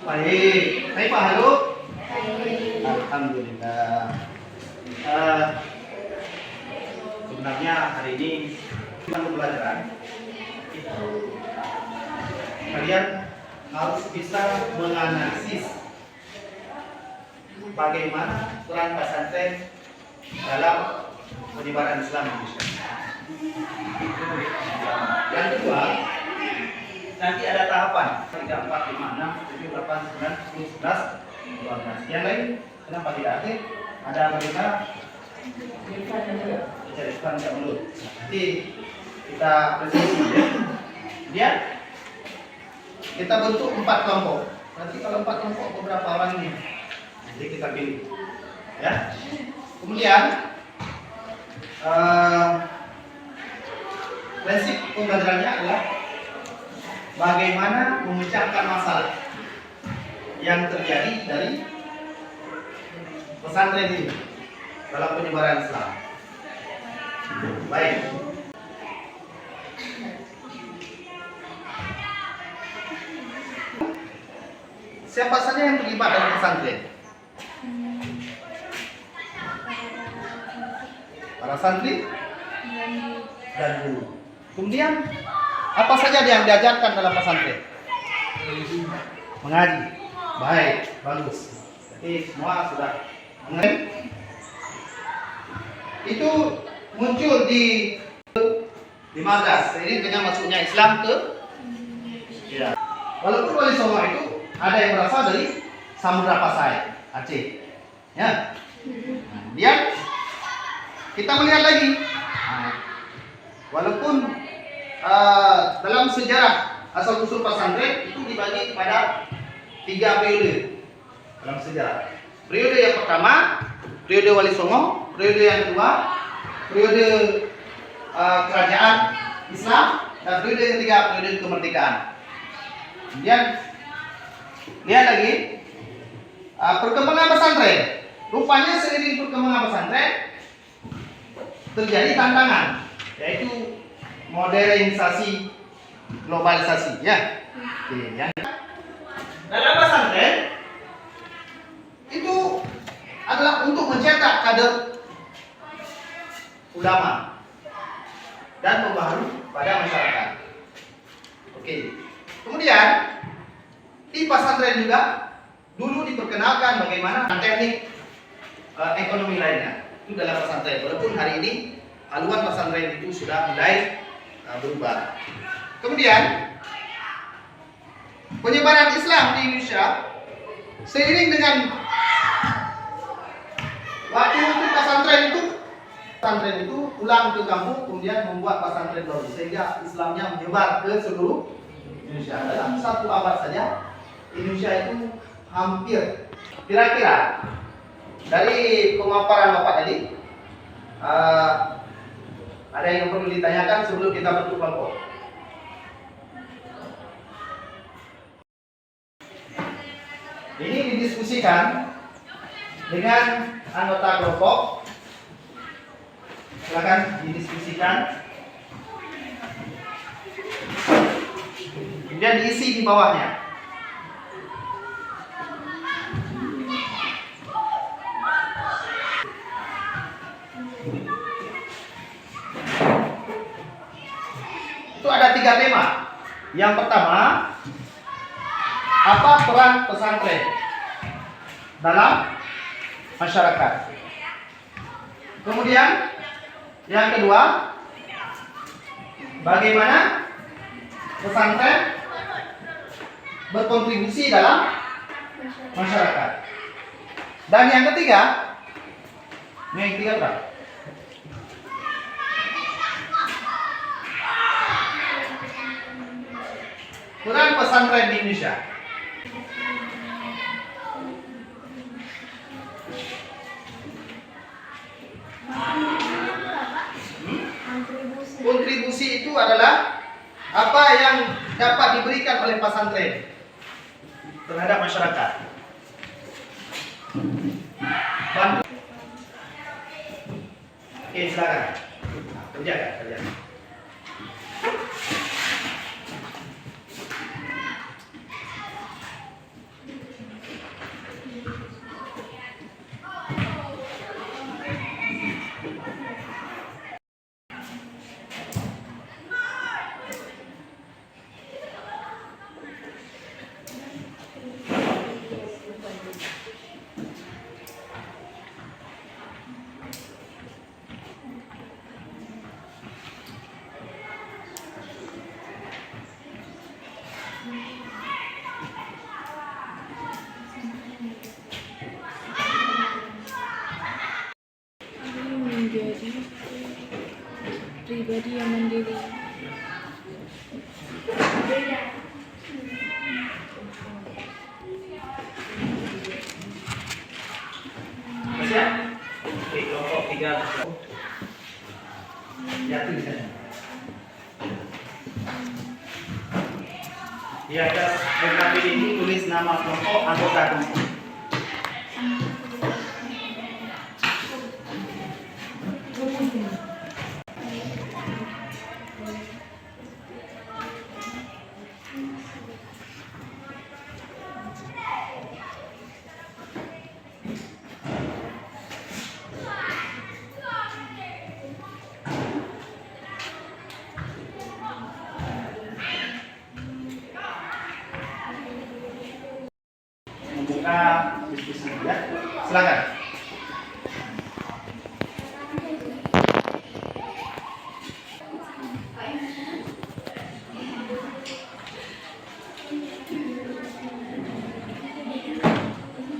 Baik, baik Pak Halu. Alhamdulillah. Sebenarnya hari ini kita pembelajaran. Kalian harus bisa menganalisis bagaimana peran pesantren dalam penyebaran Islam di Indonesia. Yang kedua, nanti ada tahapan 3, 4, 5, 6, 7, 8, 9, 10, 11, 12. Yang lain kenapa tidak ada? Ada bagaimana? Cari tidak mulut. Nanti kita presisi ya. Dia kita bentuk 4 kelompok. Nanti kalau 4 kelompok beberapa orang ini? Jadi kita pilih. Ya. Kemudian prinsip pembelajarannya adalah bagaimana memecahkan masalah yang terjadi dari pesantren ini dalam penyebaran Islam. Baik. Siapa saja yang terlibat dalam pesantren? Para santri dan guru. Kemudian apa saja yang diajarkan dalam pesantren? Mengaji. Baik, bagus. Jadi semua sudah mengerti. Itu muncul di madrasah. Ini dengan masuknya Islam ke ya. Walaupun Wali Songo itu ada yang berasal dari Samudra Pasai, Aceh. Ya. Kemudian kita melihat lagi. Walaupun dalam sejarah asal usul pesantren itu dibagi kepada 3 periode dalam sejarah. Periode yang pertama, periode Wali Songo. Periode yang kedua, periode kerajaan Islam. Dan periode yang ketiga, periode kemerdekaan. Kemudian lihat lagi perkembangan pesantren. Rupanya seiring perkembangan pesantren terjadi tantangan, yaitu modernisasi, globalisasi, ya. Oke, yang dalam pesantren itu adalah untuk mencetak kader ulama dan pembaharu pada masyarakat. Oke. Kemudian di pesantren juga dulu diperkenalkan bagaimana teknik ekonomi lainnya. Itu dalam pesantren. Walaupun hari ini haluan pesantren itu sudah mulai berubah. Kemudian penyebaran Islam di Indonesia seiring dengan waktu pesantren itu pulang ke kampung, kemudian membuat pesantren baru sehingga Islamnya menyebar ke seluruh Indonesia. Dalam 1 abad saja Indonesia itu hampir, kira-kira dari pemaparan Bapak tadi ada yang perlu ditanyakan sebelum kita bentuk kelompok? Ini didiskusikan dengan anggota kelompok. Silakan didiskusikan. Kemudian diisi di bawahnya. Itu ada 3 tema. Yang pertama, apa peran pesantren dalam masyarakat? Kemudian yang kedua, bagaimana pesantren berkontribusi dalam masyarakat? Dan yang ketiga, berapa? Peran pesantren di Indonesia. Kontribusi itu adalah apa yang dapat diberikan oleh pesantren terhadap masyarakat. Bantu. Oke, silakan. Kerjakan. menjadi yang mandiri. Siap? Oke, kelompok 3. Jatuh di sana. Di atas BKP ini tulis nama kelompok anggota kelompok. Membuka diskusi ya. Silakan.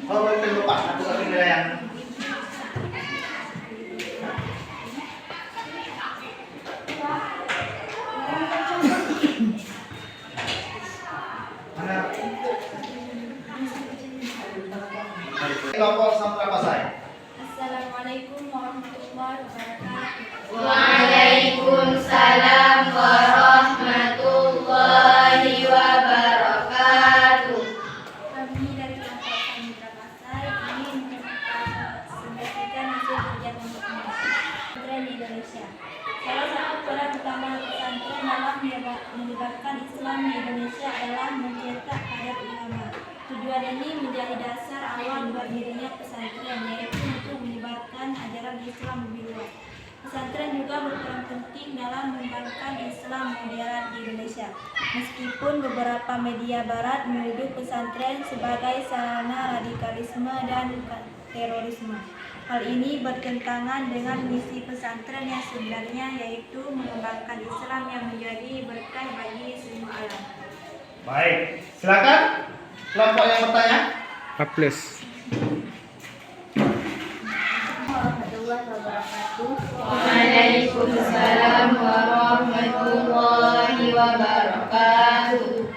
Oh, boleh lupa. Aku kasih nilai yang mana? Kelompok Samudra Pasai. Assalamualaikum warahmatullahi wabarakatuh. Waalaikumsalam warahmatullahi wabarakatuh. Kami dari kelompok Samudra Pasai ingin menyampaikan hasil kerja kelompok pesantren di Indonesia. Salah satu peran utama pesantren dalam menyebarkan Islam di Indonesia adalah mencetak kader ulama. Tujuan ini menjadi dasar awal berdirinya pesantren, yaitu untuk menyebarkan ajaran Islam lebih luas. Pesantren juga berperan penting dalam mengembangkan Islam modern di Indonesia. Meskipun beberapa media barat menuduh pesantren sebagai sarana radikalisme dan terorisme. Hal ini bertentangan dengan misi pesantren yang sebenarnya, yaitu mengembangkan Islam yang menjadi berkah bagi semua alam. Baik, silakan. Kelompok yang bertanya. A+. Warahmatullahi wabarakatuh. Waalaikumsalam warahmatullahi wabarakatuh.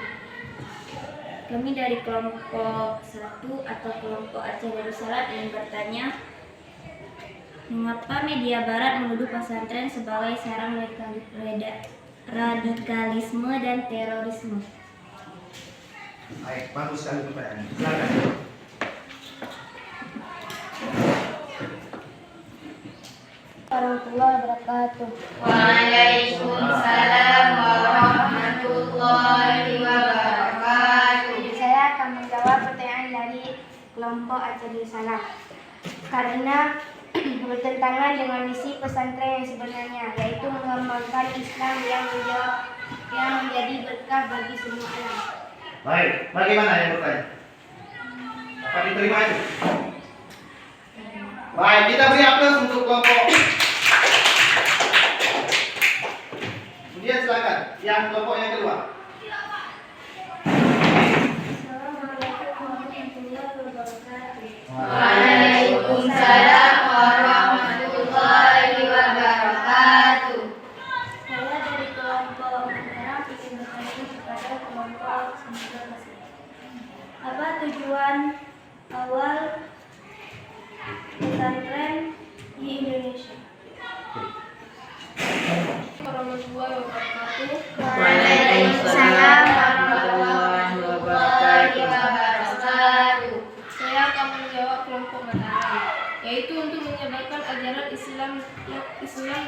Kami dari kelompok 1 atau kelompok Aceh Darussalam yang bertanya, mengapa media barat menuduh pesantren sebagai sarang radikalisme dan terorisme? Baik, bagus sekali pertanyaan. Silakan. Warahmatullahi wabarakatuh. Waalaikumsalam warahmatullahi wabarakatuh. Saya akan menjawab pertanyaan dari kelompok Aceh Darussalam. Karena bertentangan dengan misi pesantren yang sebenarnya, yaitu mengembangkan Islam yang menjadi berkah bagi semua alam. Baik, bagaimana yang bertanya? Apa diterima itu? Baik, kita beri aplaus untuk kelompok. Kemudian silakan, yang kelompok yang kedua. Assalamualaikum warahmatullahi wabarakatuh. Waalaikumsalam warahmatullahi wabarakatuh. Saya dari kelompok Menerang ingin bertanya kepada kelompok Samudra Pasai. Apa tujuan awal pesantren di Indonesia? Warahmatullahi wabarakatuh. Waalaikumsalam warahmatullahi wabarakatuh. Saya akan menjawab kelompok Menerang, yaitu untuk menyebarkan ajaran Islam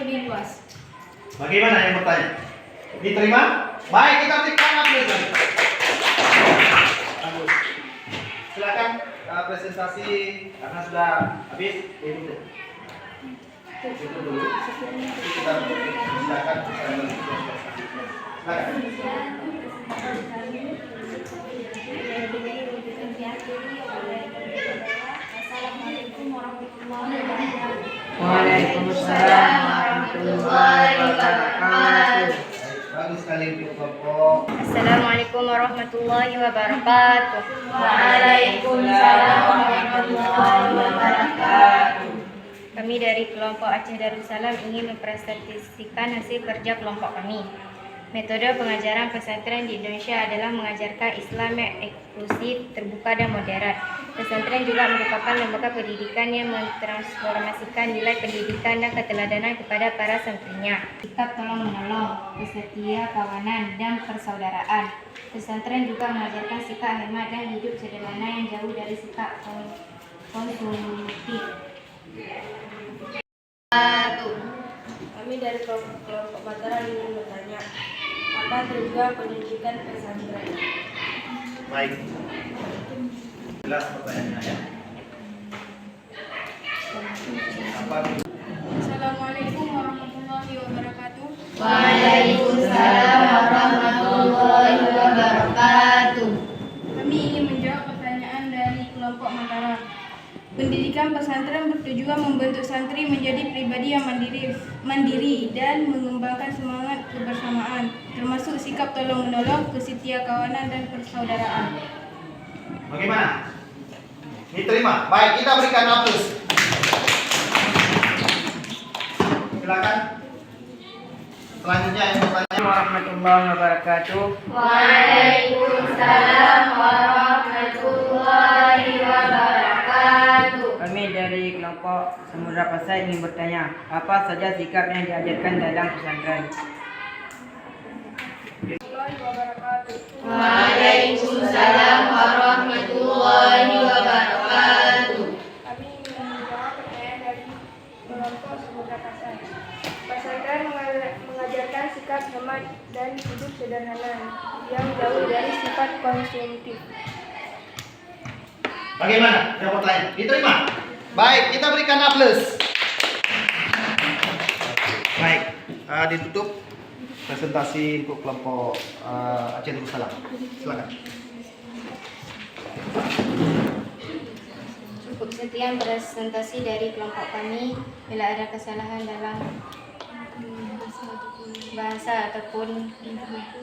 lebih luas. Bagaimana yang bertanya? Diterima? Baik, kita berikan aplaus. Bagus. Silakan presentasi karena sudah habis. Itu dulu. Kita silakan. Assalamualaikum warahmatullahi wabarakatuh. Waalaikumsalam warahmatullahi wabarakatuh. Bagus sekali untuk kelompok. Assalamualaikum warahmatullahi wabarakatuh. Waalaikumsalam warahmatullahi wabarakatuh. Kami dari kelompok Aceh Darussalam ingin mempresentasikan hasil kerja kelompok kami. Metode pengajaran pesantren di Indonesia adalah mengajarkan Islam yang inklusif, terbuka, dan moderat. Pesantren juga merupakan lembaga pendidikan yang mentransformasikan nilai pendidikan dan keteladanan kepada para santrinya. Sikap tolong-menolong, kesetia kawanan, dan persaudaraan. Pesantren juga mengajarkan sikap hemat dan hidup sederhana yang jauh dari sikap konsumtif. Kami dari kelompok Mataram ingin bertanya, apa tujuan pendidikan pesantren? Baik. Jelas pertanyaannya ya. Apa? Assalamualaikum warahmatullahi wabarakatuh. Waalaikumsalam warahmatullahi wabarakatuh. Kami ingin menjawab pertanyaan dari kelompok Mataram. Pendidikan pesantren bertujuan membentuk santri menjadi pribadi yang mandiri dan mengembangkan semangat kebersamaan, termasuk sikap tolong-menolong, kesetia kawanan, dan persaudaraan. Bagaimana? Diterima. Baik, kita berikan A+. Silakan. Selanjutnya yang bertanya. Warahmatullahi wabarakatuh. Waalaikumsalam warahmatullahi wabarakatuh. Kami dari kelompok Samudra Pasai ingin bertanya, apa saja sikap yang diajarkan dalam pesantren? Waalaikumsalam warahmatullahi wabarakatuh. Kami ingin menjawab pertanyaan dari kelompok Samudra Pasai. Pesantren mengajarkan sikap hemat dan hidup sederhana yang jauh dari sifat konsumtif. Bagaimana? Yang bertanya. Diterima. Baik, kita berikan A+. Baik, ditutup presentasi untuk kelompok Aceh Darussalam. Silakan. Cukup sekian presentasi dari kelompok kami. Bila ada kesalahan dalam bahasa ataupun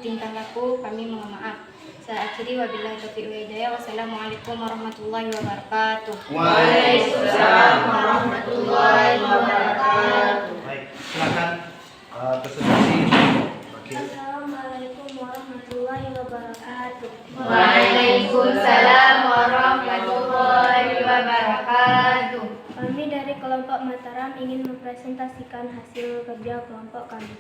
tingkah laku, kami mohon maaf. Saya akhiri, wabillahi taufiq wal hidayah. Wassalamualaikum warahmatullahi wabarakatuh. Waalaikumsalam warahmatullahi wabarakatuh. Baik, silakan presentasi. Assalamualaikum warahmatullahi wabarakatuh. Waalaikumsalam warahmatullahi wabarakatuh. Kami dari kelompok Mataram ingin mempresentasikan hasil kerja kelompok kami.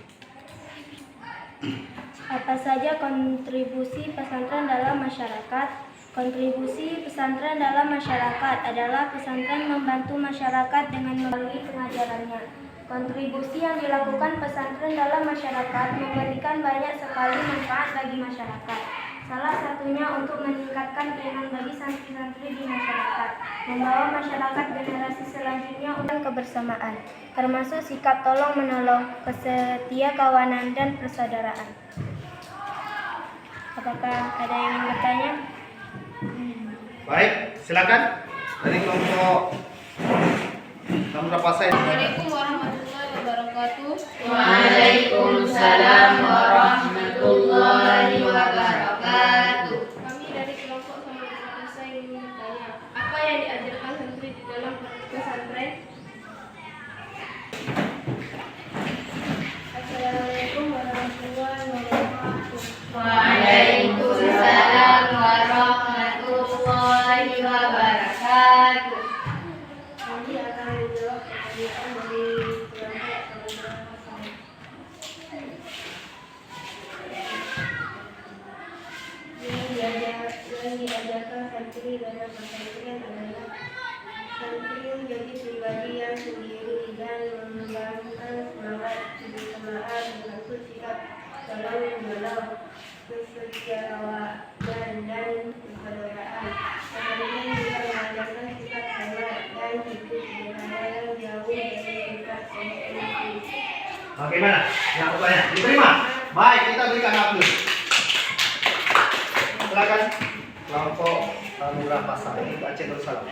Apa saja kontribusi pesantren dalam masyarakat? Kontribusi pesantren dalam masyarakat adalah pesantren membantu masyarakat dengan melalui pengajarannya. Kontribusi yang dilakukan pesantren dalam masyarakat memberikan banyak sekali manfaat bagi masyarakat. Salah satunya untuk meningkatkan keimanan bagi santri-santri di masyarakat, membawa masyarakat generasi selanjutnya untuk kebersamaan, termasuk sikap tolong-menolong, kesetia kawanan, dan persaudaraan. Apakah ada yang ingin bertanya? Baik, silakan dari kelompok Samudra Pasai. Assalamualaikum warahmatullahi wabarakatuh. Waalaikumsalam warahmatullahi wabarakatuh. Kami dari kelompok Samudra Pasai ingin bertanya, apa yang diajarkan santri di dalam pesantren? Assalamualaikum warahmatullahi wabarakatuh. Waalaikumsalam warahmatullahi wabarakatuh. Kami akan menjawab pertanyaan dari kelompok Samudra Pasai. Yang diajarkan santri dalam pesantren adalah santri menjadi pribadi yang sendiri dan mengembangkan semangat kebersamaan dengan sikap tolong-menolong, kesetia kawanan, dan persaudaraan. Pesantren juga mengajarkan sikap hemat dan hidup sederhana yang jauh dari sifat konsumtif. Bagaimana? Yang bertanya. Diterima. Baik, kita berikan A+. Silakan kelompok Lurah Pasai Aceh Darussalam.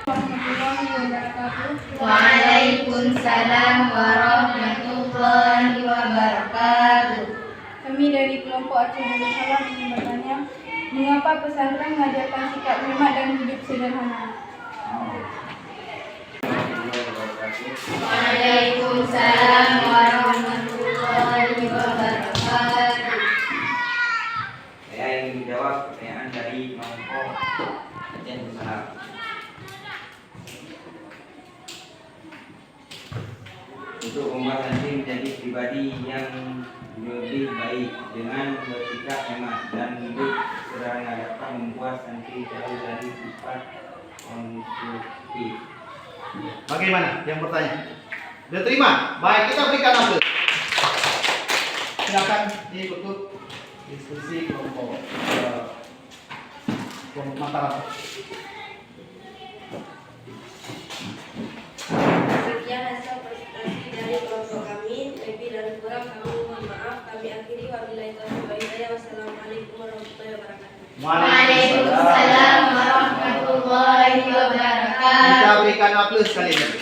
Warahmatullahi wabarakatuh. Waalaikumsalam asal Darussalam ingin bertanya, mengapa pesantren mengajarkan sikap hemat dan hidup sederhana? Waalaikumsalam warahmatullahi wabarakatuh. Saya ingin menjawab pertanyaan dari kelompok Aceh Darussalam. Untuk membuat santri menjadi pribadi yang lebih baik dengan bersikap hemat dan hidup sederhana dapat membuat santri jauh dari sifat konsumtif. Bagaimana yang bertanya? Sudah terima? Baik, kita berikan aplaus. Silakan diikut diskusi kelompok Mataram. Sekian hasil presentasi dari kelompok kami. Lebih dan kurang kami mohon maaf. Kami akhiri wabillahi taufiq wal hidayah. Wassalamualaikum warahmatullahi wabarakatuh. Waalaikumsalam warahmatullahi wabarakatuh. Kita berikan aplaus sekali lagi.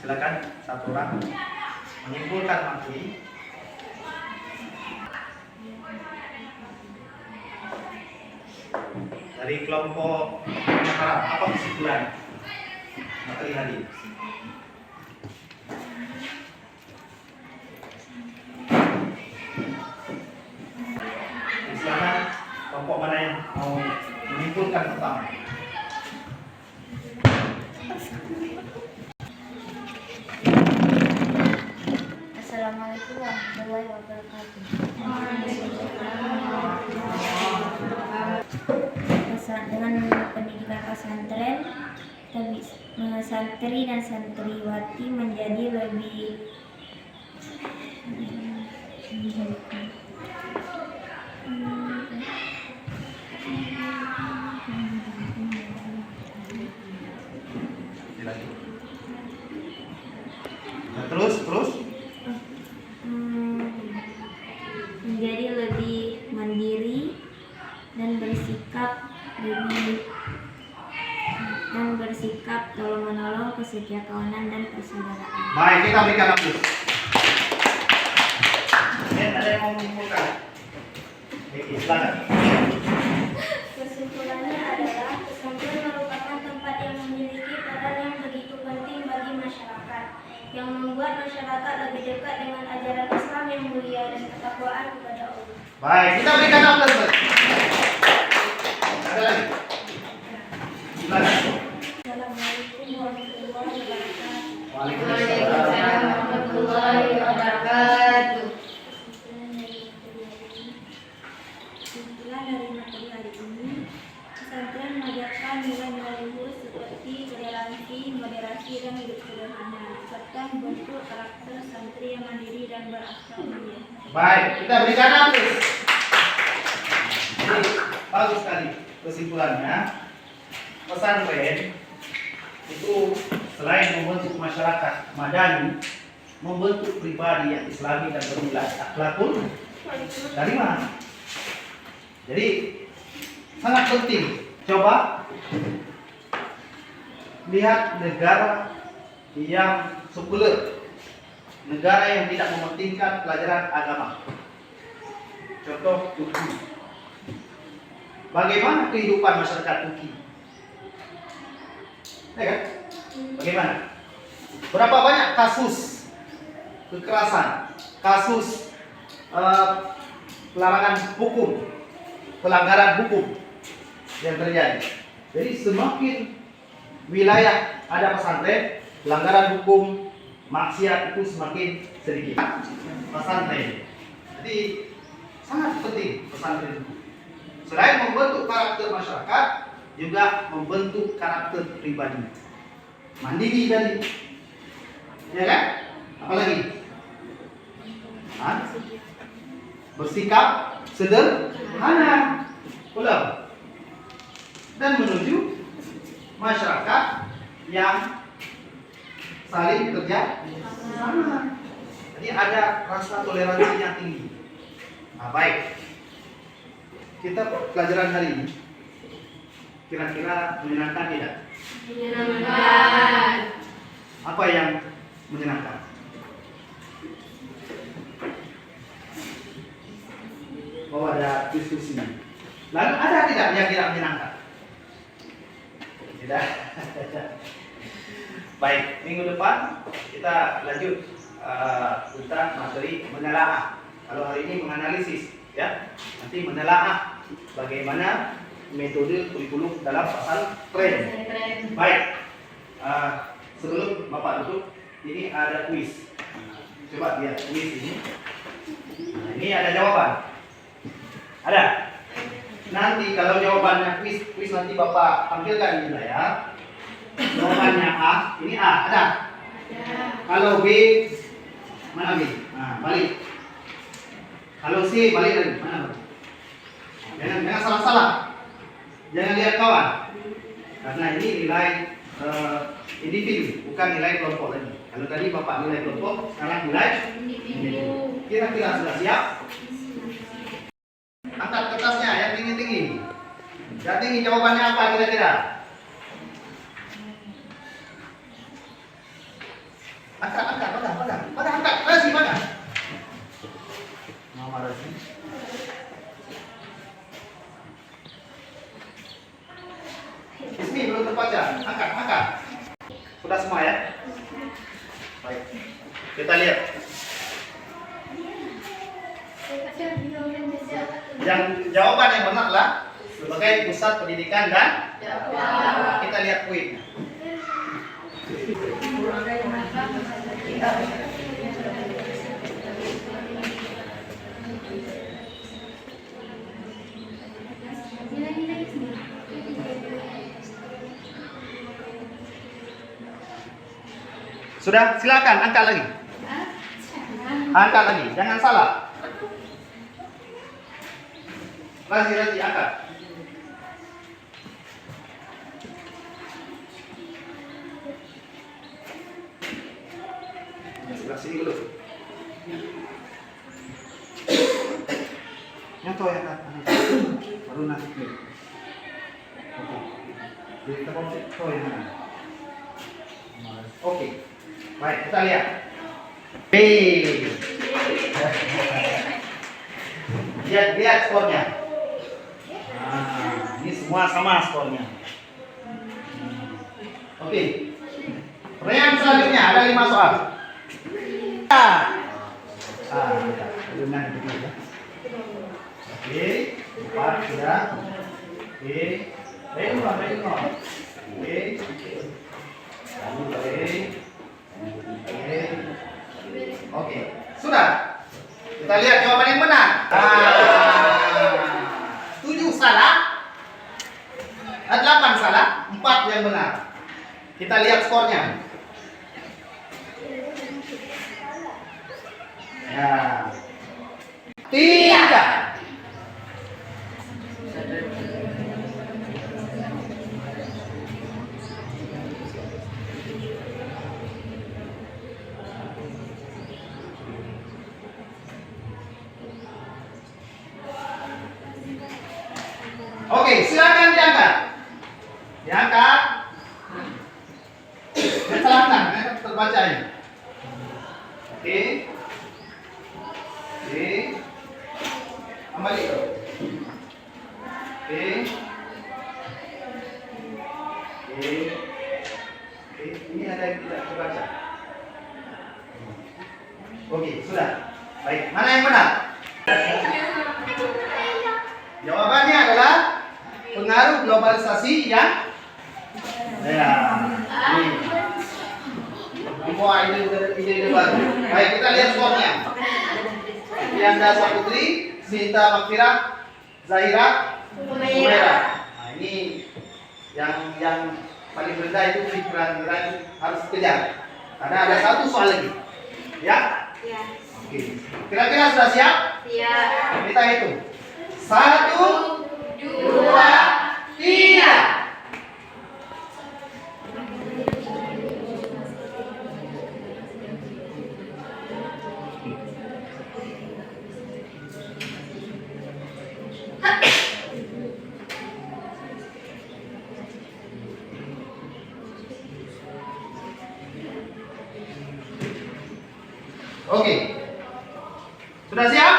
Silakan satu orang menyimpulkan materi. Dari kelompok Mataram, apa kesimpulan materi hari ini? Silakan kelompok mana yang mau menyimpulkan pertama? Assalamualaikum warahmatullahi wabarakatuh. Dengan pendidikan pesantren, santri dan santriwati menjadi lebih Nah, terus menjadi lebih mandiri dan bersikap tolong menolong, kesetiaan kawanan dan persaudaraan. baik, kita berikan aplaus. Ada yang mau menyimpulkan? Silakan. Kesimpulannya adalah pesantren merupakan tempat yang memiliki peran yang begitu penting bagi masyarakat, yang membuat masyarakat lebih dekat dengan ajaran Islam yang mulia dan ketakwaan kepada Allah. Baik, kita berikan aplaus. Ada lagi? Silakan. Assalamualaikum warahmatullahi wabarakatuh. Waalaikumsalam warahmatullahi wabarakatuh. Kesimpulan dari materi hari ini, pesantren mengajarkan nilai-nilai luhur seperti toleransi, moderasi, dan hidup sederhana, serta membentuk karakter santri yang mandiri dan berakhlak mulia. Baik, kita berikan aplaus. Jadi, bagus sekali kesimpulannya. Pesantren itu selain membentuk masyarakat madani, membentuk pribadi yang islami dan bernilai akhlakul karimah. Jadi sangat penting. Coba lihat negara yang sekuler, negara yang tidak mementingkan pelajaran agama. Contoh Turki. Bagaimana kehidupan masyarakat Turki? Ya kan? Bagaimana? Berapa banyak kasus kekerasan, kasus pelarangan hukum, pelanggaran hukum yang terjadi. Jadi semakin wilayah ada pesantren, pelanggaran hukum, maksiat itu semakin sedikit. Pesantren. Jadi sangat penting pesantren. Selain membentuk karakter masyarakat, juga membentuk karakter pribadi. Mandiri tadi, ya kan? Apalagi? Bersikap sederhana, ulang, dan menuju masyarakat yang saling kerja sama. Jadi ada rasa toleransi yang tinggi. Nah, baik. Kita pelajaran hari ini kira-kira menyenangkan tidak? Menyenangkan. Apa yang menyenangkan? Oh, ada diskusi. Lalu ada tidak yang tidak menyenangkan? Tidak. Baik, minggu depan kita lanjut tentang materi menelaah. Kalau hari ini menganalisis, ya. Nanti menelaah bagaimana metode kurikulum dalam pesantren. Baik. Sebelum Bapak duduk, ini ada kuis. Coba lihat kuis ini. Nah, ini ada jawaban. Ada. Nanti kalau jawabannya kuis nanti Bapak tampilkan di layar. Jawabannya A, ini A, ada. Kalau B, mana B? Nah, balik. Kalau C, balik lagi. Mana? Jangan salah-salah. Jangan lihat kawan. Karena ini nilai individu, bukan nilai kelompok lagi. Kalau tadi Bapak nilai kelompok, sekarang nilai individu. Kira-kira sudah siap? Angkat kertasnya yang tinggi-tinggi. Yang tinggi jawabannya apa kira-kira? Angkat. Rasi, mana? Mama Rasi. Ismi belum terbaca. Angkat. Sudah semua ya? Baik. Kita lihat. Yang jawaban yang benar lah sebagai pusat pendidikan dan kita lihat poinnya. Sudah, silakan angkat lagi. Angkat lagi, jangan salah. Rasi, angkat. Sebelah sini dulu. Yang tahu yang baru nanti. Oke. Jadi kita tahu yang mana. Oke. Baik, kita lihat. Lihat skornya. Nah, ini semua sama skornya. Oke. Pertanyaan selanjutnya ada 5 soal. Oke, 4 sudah. Oke. Baik. Oke, sudah. Kita lihat jawaban yang benar. 7 salah, 8 salah, 4 yang benar. Kita lihat skornya. Ya. 3. Oke, silakan diangkat. Diangkat. Silakan, terbaca ini. Oke. Oke. Kembali. Oke. Oke. Ini ada yang tidak terbaca. Oke, sudah. Baik, mana yang benar? Jawabannya adalah pengaruh globalisasi yang ini. Wah, ide baru. Baik, kita lihat skornya. Yanda Saputri, Sinta Makfirah, Zahira, Umaira. Nah, ini yang paling rendah itu Fikran harus kejar. Karena ada 1 soal lagi. Ya? Ya. Oke. Kira-kira sudah siap? Siap. Kita hitung. 1, 2, 3. Oke. Sudah siap?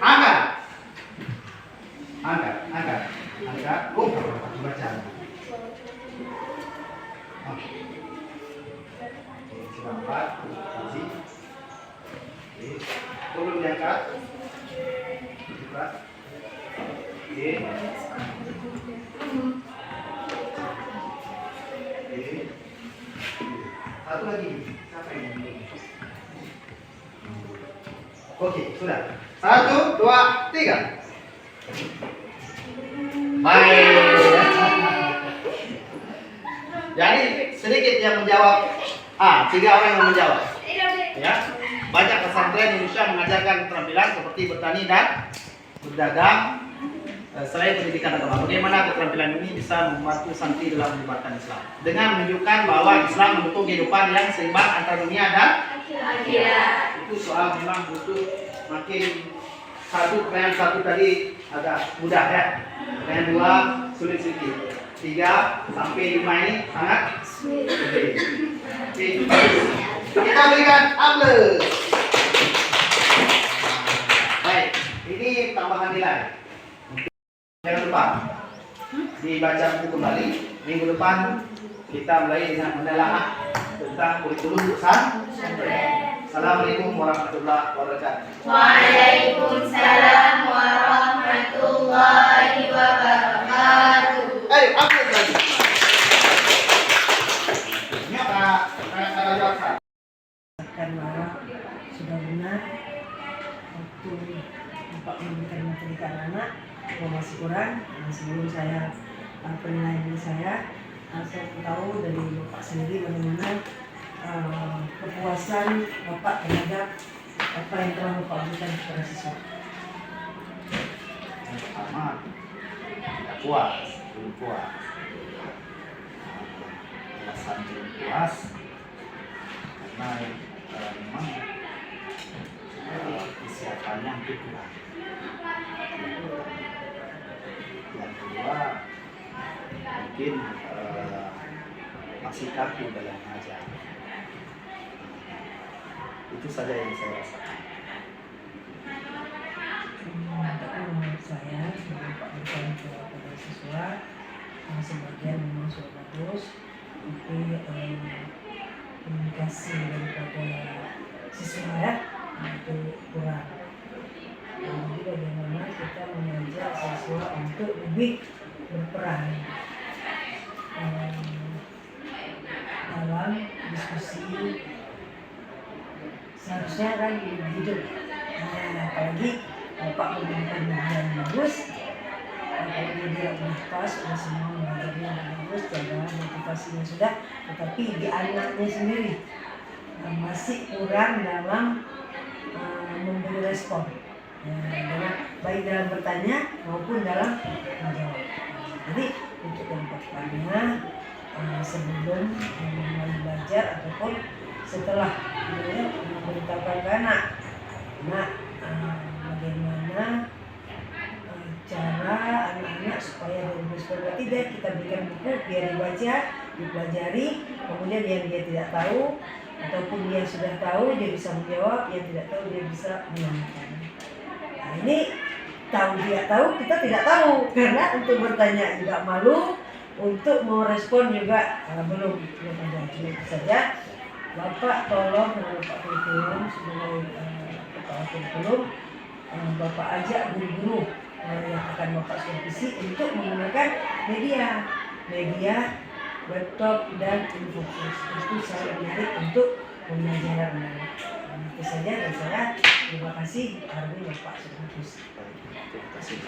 Angkat. Angkat. Oh, baca. Oke. Sudah 4. Oke. Tolong diangkat. Oke. Satu lagi. Siapa yang mau? Oke, sudah. 1, 2, 3. Baik. Jadi sedikit yang menjawab. 3 orang yang menjawab. Ya. Banyak pesantren Indonesia mengajarkan keterampilan seperti bertani dan berdagang. Selain pendidikan agama, bagaimana keterampilan ini bisa membantu santri dalam menyebarkan Islam dengan menunjukkan bahwa Islam mendukung kehidupan yang seimbang antara dunia dan akhirat. Itu soal memang butuh makin pertanyaan 1 tadi agak mudah ya. Pertanyaan 2 sulit sedikit. 3 sampai 5 ini sangat sulit. Oke. Kita berikan aplaus. Baik, ini tambahan nilai. Jangan lupa dibaca buku kembali. Minggu depan kita mulai dengan menelaah tentang kurikulum pesantren. Assalamualaikum warahmatullahi wabarakatuh. Waalaikumsalam warahmatullahi wabarakatuh. Ayo, upload lagi. Ini apa? Kata jawab. Karena sudah benar waktu Bapak memberikan materi ke anak masih kurang. Sebelum saya penilaian diri saya tahu dari Bapak sendiri bagaimana kepuasan Bapak terhadap apa yang telah Bapak berikan kepada siswa. Yang pertama, puas, belum puas. Alasan belum puas karena memang kesiapannya hampir kurang. Yang kedua, mungkin masih kaku dalam mengajar. Itu saja yang saya rasakan. Menurut saya sebagai Pak berikan kepada siswa sebagian memang sudah bagus, tapi komunikasi daripada siswa ya itu kurang. Jadi bagaimana kita mengajak siswa untuk lebih berperan dalam diskusi, seharusnya kan hidup. Apalagi Bapak memberikan media yang bagus, kalau dia udah pas, udah semua mengajarnya bagus, jaga motivasinya sudah, tetapi di anaknya sendiri masih kurang dalam memberi respon, baik dalam bertanya maupun dalam menjawab. Jadi untuk yang pertama sebelum mulai belajar ataupun setelah memberitahukan ke anak bagaimana cara anak-anak supaya berespon. Tidak, kita berikan buku biar dibaca, dipelajari, kemudian yang dia tidak tahu ataupun dia sudah tahu dia bisa menjawab, yang tidak tahu dia bisa menanyakan. Nah, ini tahu tidak tahu, kita tidak tahu karena untuk bertanya juga malu, untuk merespon juga belum ada. Cuma itu saja. Bapak tolong Bapak kurikulum sebagai kepala kurikulum, Bapak ajak guru-guru yang akan Bapak supervisi untuk menggunakan media, laptop dan infocus. Itu sangat menarik untuk pembelajaran anak. Itu saja dari saya. Terima kasih. Hari ini Bapak sudah fokus. Terima kasih.